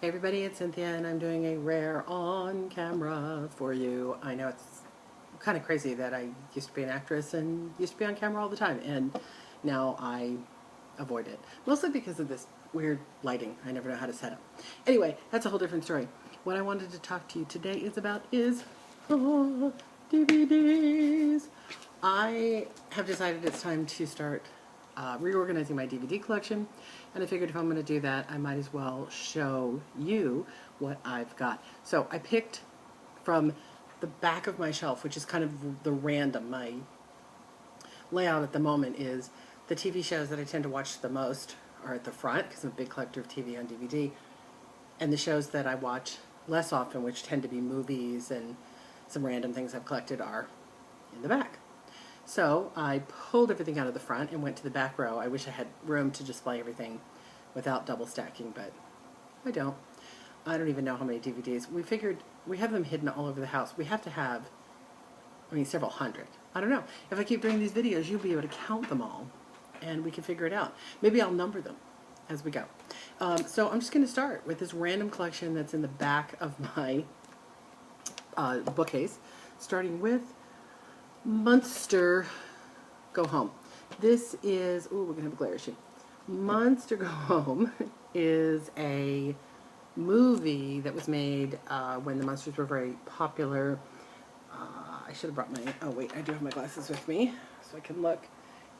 Hey everybody, it's Cynthia and I'm doing a rare on camera for you. I know it's kind of crazy that I used to be an actress and used to be on camera all the time, and now I avoid it. Mostly because of this weird lighting I never know how to set up. Anyway, that's a whole different story. What I wanted to talk to you today is DVDs. I have decided it's time to start reorganizing my DVD collection, and I figured if I'm going to do that, I might as well show you what I've got. So I picked from the back of my shelf, which is kind of the random. My layout at the moment is the TV shows that I tend to watch the most are at the front, because I'm a big collector of TV on DVD, and the shows that I watch less often, which tend to be movies and some random things I've collected, are in the back. So I pulled everything out of the front and went to the back row. I wish I had room to display everything without double stacking, but I don't. I don't even know how many DVDs. We figured we have them hidden all over the house. We have to have, several hundred. I don't know. If I keep doing these videos, you'll be able to count them all, and we can figure it out. Maybe I'll number them as we go. So I'm just going to start with this random collection that's in the back of my bookcase, starting with Monster Go Home. This is, we're going to have a glare issue. Monster Go Home is a movie that was made when the monsters were very popular. I should have brought my, oh wait, I do have my glasses with me, so I can look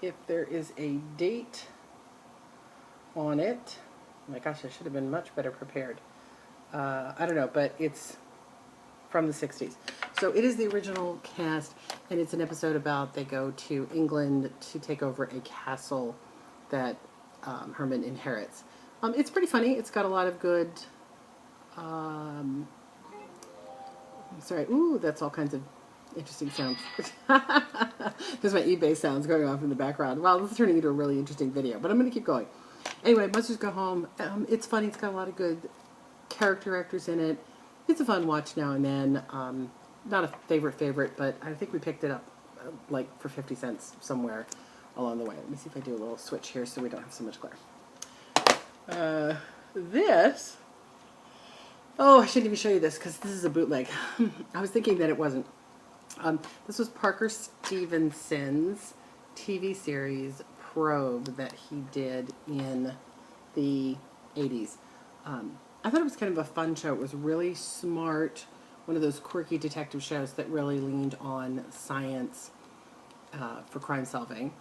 if there is a date on it. Oh my gosh, I should have been much better prepared. I don't know, but it's from the 60s. So it is the original cast, and it's an episode about they go to England to take over a castle that Herman inherits. It's pretty funny. It's got a lot of good, sorry, ooh, that's all kinds of interesting sounds. There's my eBay sounds going off in the background. Wow, this is turning into a really interesting video, but I'm going to keep going. Anyway, Monsters Go Home. It's funny. It's got a lot of good character actors in it. It's a fun watch now and then. Not a favorite, but I think we picked it up like for 50 cents somewhere along the way. Let me see if I do a little switch here so we don't have so much glare. This, oh, I shouldn't even show you this because this is a bootleg. I was thinking that it wasn't. This was Parker Stevenson's TV series Probe that he did in the 80s. I thought it was kind of a fun show. It was really smart, one of those quirky detective shows that really leaned on science for crime solving.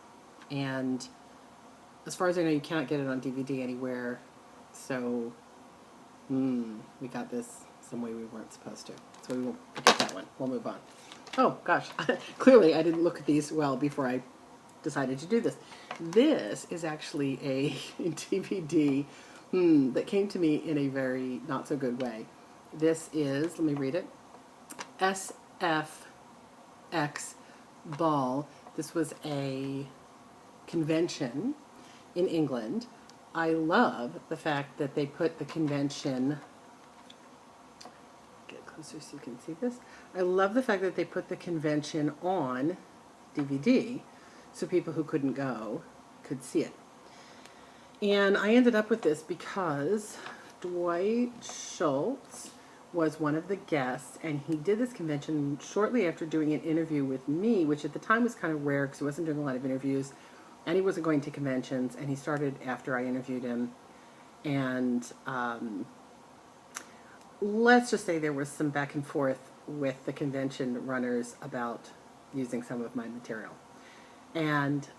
And as far as I know, you cannot get it on DVD anywhere. So, we got this some way we weren't supposed to. So we won't pick up that one. We'll move on. Oh, gosh. Clearly, I didn't look at these well before I decided to do this. This is actually a DVD that came to me in a very not so good way. This is, let me read it, SFX Ball. This was a convention in England. I love the fact that they put the convention, get closer so you can see this. I love the fact that they put the convention on DVD so people who couldn't go could see it. And I ended up with this because Dwight Schultz was one of the guests, and he did this convention shortly after doing an interview with me, which at the time was kind of rare because he wasn't doing a lot of interviews, and he wasn't going to conventions, and he started after I interviewed him. And let's just say there was some back and forth with the convention runners about using some of my material. And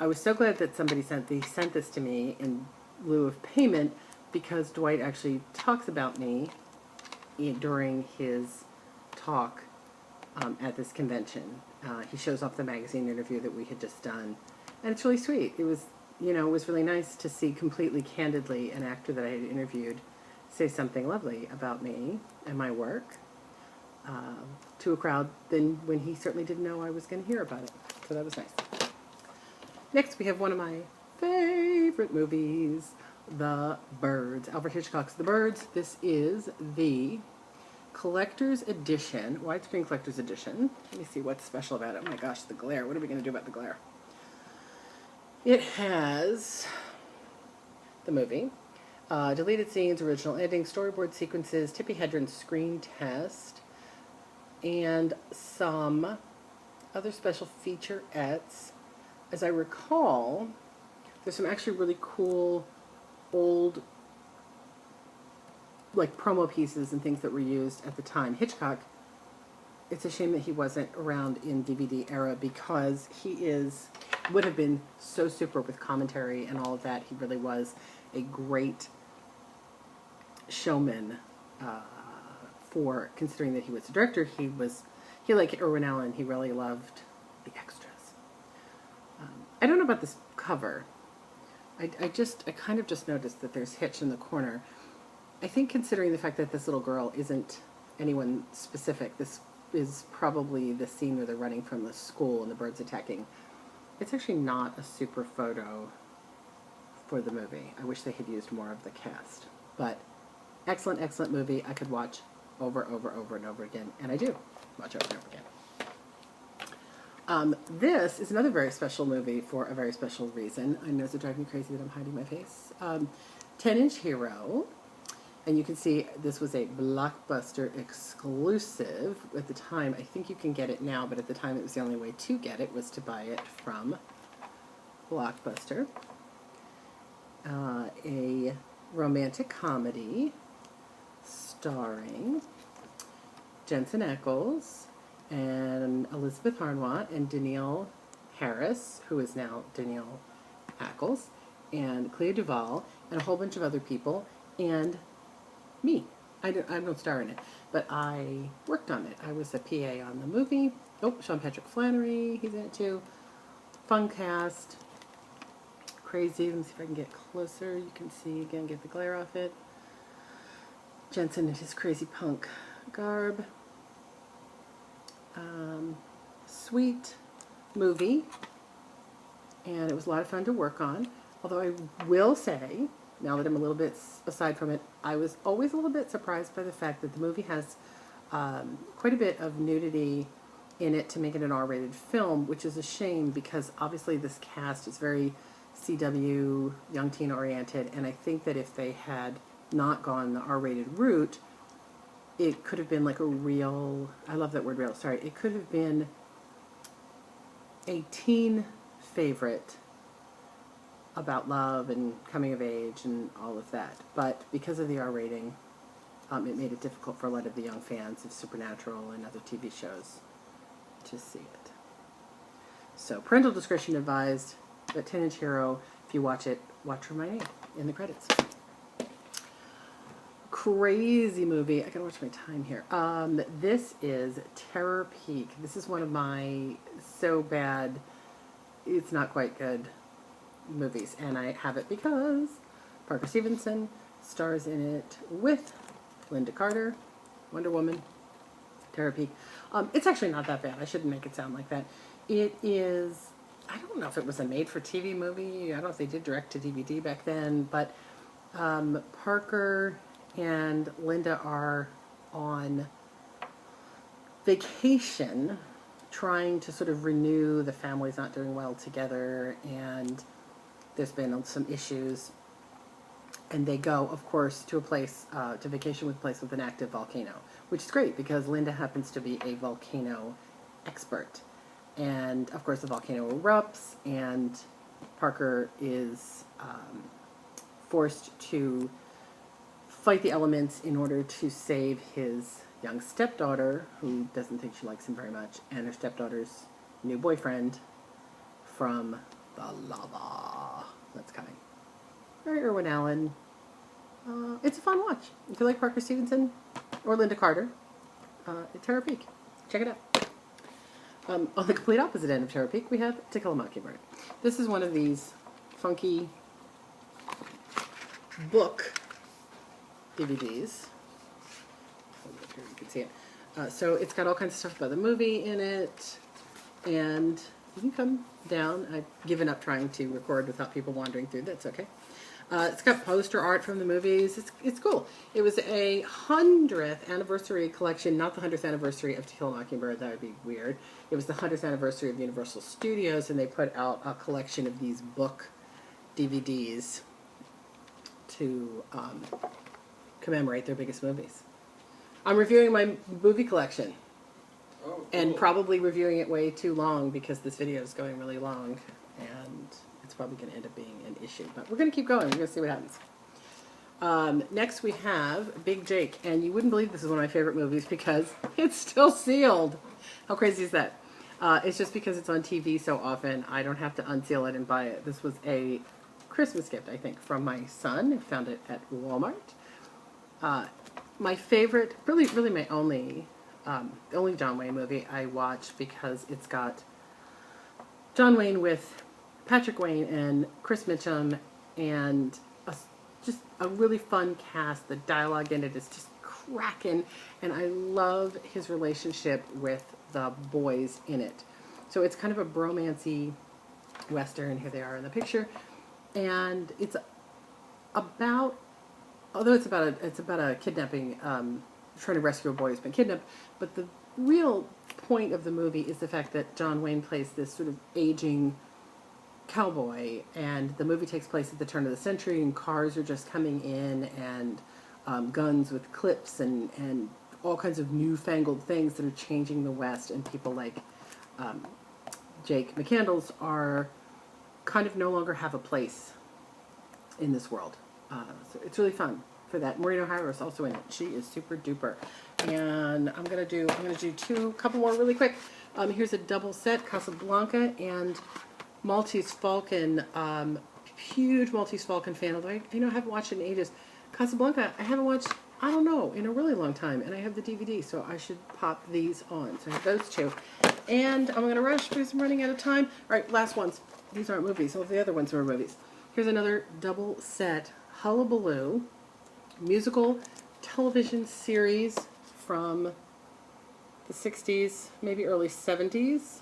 I was so glad that somebody sent this to me in lieu of payment, because Dwight actually talks about me during his talk at this convention. He shows off the magazine interview that we had just done, and it's really sweet. It was, it was really nice to see completely candidly an actor that I had interviewed say something lovely about me and my work to a crowd then when he certainly didn't know I was going to hear about it. So that was nice. Next, we have one of my favorite movies, The Birds. Alfred Hitchcock's The Birds. This is the collector's edition, widescreen collector's edition. Let me see what's special about it. Oh my gosh, the glare. What are we going to do about the glare? It has the movie. Deleted scenes, original ending, storyboard sequences, Tippi Hedren's screen test, and some other special featurettes. As I recall, there's some actually really cool old like promo pieces and things that were used at the time. Hitchcock, it's a shame that he wasn't around in DVD era because would have been so super with commentary and all of that. He really was a great showman for considering that he was a director. He like Irwin Allen, he really loved the extras. I don't know about this cover. I kind of just noticed that there's Hitch in the corner. I think considering the fact that this little girl isn't anyone specific, this is probably the scene where they're running from the school and the birds attacking. It's actually not a super photo for the movie. I wish they had used more of the cast. But excellent, excellent movie. I could watch over and over again. And I do watch over and over again. This is another very special movie for a very special reason. I know it's driving me crazy that I'm hiding my face. 10-inch Hero. And you can see this was a Blockbuster exclusive at the time. I think you can get it now, but at the time it was the only way to get it was to buy it from Blockbuster. A romantic comedy starring Jensen Ackles and Elizabeth Harnwat and Danielle Harris, who is now Danielle Ackles, and Clea Duvall, and a whole bunch of other people, and me. I don't star in it, but I worked on it. I was a PA on the movie. Oh, Sean Patrick Flannery, he's in it too. Fun cast. Crazy. Let me see if I can get closer. You can see again, get the glare off it. Jensen in his crazy punk garb. Sweet movie, and it was a lot of fun to work on. Although I will say, now that I'm a little bit aside from it, I was always a little bit surprised by the fact that the movie has quite a bit of nudity in it to make it an R-rated film, which is a shame because obviously this cast is very CW, young teen oriented, and I think that if they had not gone the R-rated route, it could have been like a real, I love that word real, sorry, it could have been a teen favorite about love and coming of age and all of that. But because of the R rating, it made it difficult for a lot of the young fans of Supernatural and other TV shows to see it. So parental discretion advised, but 10-inch Hero, if you watch it, watch for my name in the credits. Crazy movie. I gotta watch my time here. This is Terror Peak. This is one of my so bad, it's not quite good movies, and I have it because Parker Stevenson stars in it with Linda Carter, Wonder Woman, Terror Peak. It's actually not that bad. I shouldn't make it sound like that. It is, I don't know if it was a made-for-TV movie. I don't know if they did direct-to-DVD back then, but Parker and Linda are on vacation trying to sort of renew the family's not doing well together, and there's been some issues, and they go, of course, to a place, to vacation with a place with an active volcano, which is great because Linda happens to be a volcano expert. And, of course, the volcano erupts, and Parker is forced to fight the elements in order to save his young stepdaughter, who doesn't think she likes him very much, and her stepdaughter's new boyfriend from the lava that's coming. Very Irwin Allen. It's a fun watch. If you like Parker Stevenson or Linda Carter, Terror Peak. Check it out. On the complete opposite end of Terror Peak, we have To Kill a Mockingbird. This is one of these funky book DVDs. Here you can see it. So it's got all kinds of stuff about the movie in it, and you can come down. I've given up trying to record without people wandering through. That's okay. It's got poster art from the movies. It's cool. It was a 100th anniversary collection, not the 100th anniversary of To Kill a Mockingbird. That would be weird. It was the 100th anniversary of Universal Studios, and they put out a collection of these book DVDs. to commemorate their biggest movies. I'm reviewing my movie collection. Oh, cool. And probably reviewing it way too long because this video is going really long and it's probably going to end up being an issue. But we're going to keep going. We're going to see what happens. Next we have Big Jake. And you wouldn't believe this is one of my favorite movies because it's still sealed. How crazy is that? It's just because it's on TV so often, I don't have to unseal it and buy it. This was a Christmas gift, I think, from my son. I found it at Walmart. My favorite, really my only John Wayne movie I watch because it's got John Wayne with Patrick Wayne and Chris Mitchum and just a really fun cast. The dialogue in it is just cracking, and I love his relationship with the boys in it. So it's kind of a bromancy Western. Here they are in the picture, and it's about, although it's about a kidnapping, trying to rescue a boy who's been kidnapped, but the real point of the movie is the fact that John Wayne plays this sort of aging cowboy, and the movie takes place at the turn of the century, and cars are just coming in, and guns with clips, and all kinds of newfangled things that are changing the West, and people like Jake McCandles are kind of no longer have a place in this world. So it's really fun for that. Maureen O'Hara is also in it. She is super duper. And I'm gonna do couple more really quick. Here's a double set, Casablanca and Maltese Falcon. Huge Maltese Falcon fan, although I haven't watched it in ages. Casablanca, I haven't watched, I don't know, in a really long time, and I have the DVD, so I should pop these on. So I have those two. And I'm gonna rush because I'm running out of time. All right, last ones. These aren't movies. All the other ones are movies. Here's another double set, Hullabaloo, musical television series from the 60s, maybe early 70s.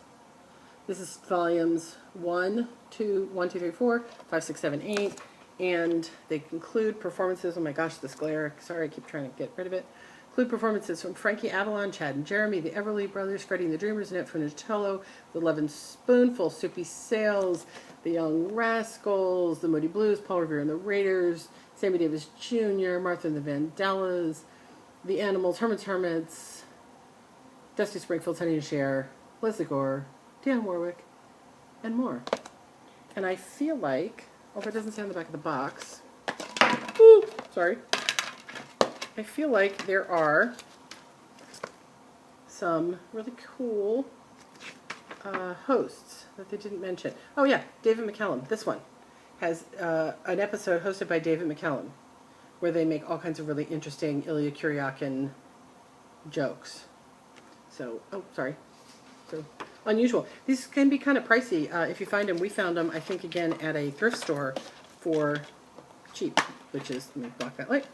This is volumes 1, 2, 3, 4, 5, 6, 7, 8. And they include performances, oh my gosh, this glare, sorry, I keep trying to get rid of it. Include performances from Frankie Avalon, Chad and Jeremy, the Everly Brothers, Freddie and the Dreamers, Annette Funicello, the Levin Spoonful, Soupy Sales, the Young Rascals, the Moody Blues, Paul Revere and the Raiders, Sammy Davis Jr., Martha and the Vandellas, the Animals, Herman's Hermits, Dusty Springfield, Sonny and Cher, Leslie Gore, Dionne Warwick, and more. And I feel like, although it doesn't say on the back of the box, ooh, sorry, I feel like there are some really cool hosts that they didn't mention. Oh yeah, David McCallum. This one has an episode hosted by David McCallum where they make all kinds of really interesting Ilya Kuryakin jokes. So, oh, sorry. So, unusual. These can be kind of pricey if you find them. We found them, I think, again, at a thrift store for cheap, which is, let me block that light.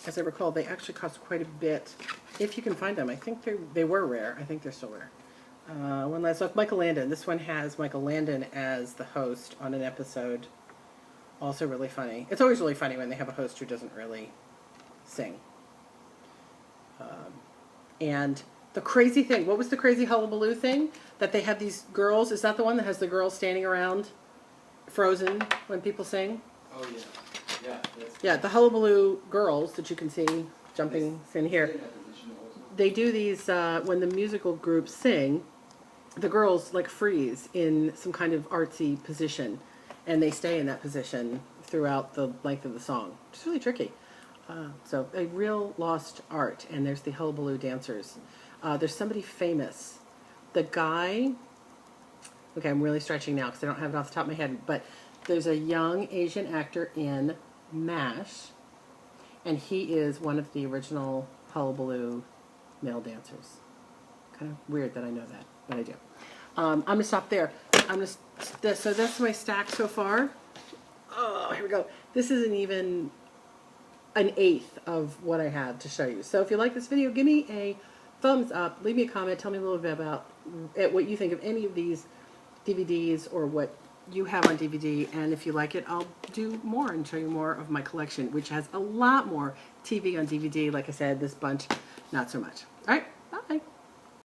As I recall, they actually cost quite a bit if you can find them. I think they were rare. I think they're still rare. One last look. Michael Landon. This one has Michael Landon as the host on an episode. Also really funny. It's always really funny when they have a host who doesn't really sing. And the crazy thing, what was the crazy Hullabaloo thing? That they have these girls, is that the one that has the girls standing around frozen when people sing? Oh, yeah. Yeah, yeah, the Hullabaloo girls that you can see jumping in here. They do these, when the musical groups sing, the girls like freeze in some kind of artsy position, and they stay in that position throughout the length of the song. It's really tricky. So a real lost art, and there's the Hullabaloo dancers. There's somebody famous. The guy, okay, I'm really stretching now because I don't have it off the top of my head, but there's a young Asian actor in MASH, and he is one of the original Hullabaloo male dancers. Kind of weird that I know that, but I do. I'm going to stop there. So that's my stack so far. Oh, here we go. This isn't even an eighth of what I have to show you. So if you like this video, give me a thumbs up, leave me a comment, tell me a little bit about what you think of any of these DVDs or what you have on DVD, and if you like it, I'll do more and show you more of my collection, which has a lot more TV on DVD. Like I said, this bunch, not so much. All right.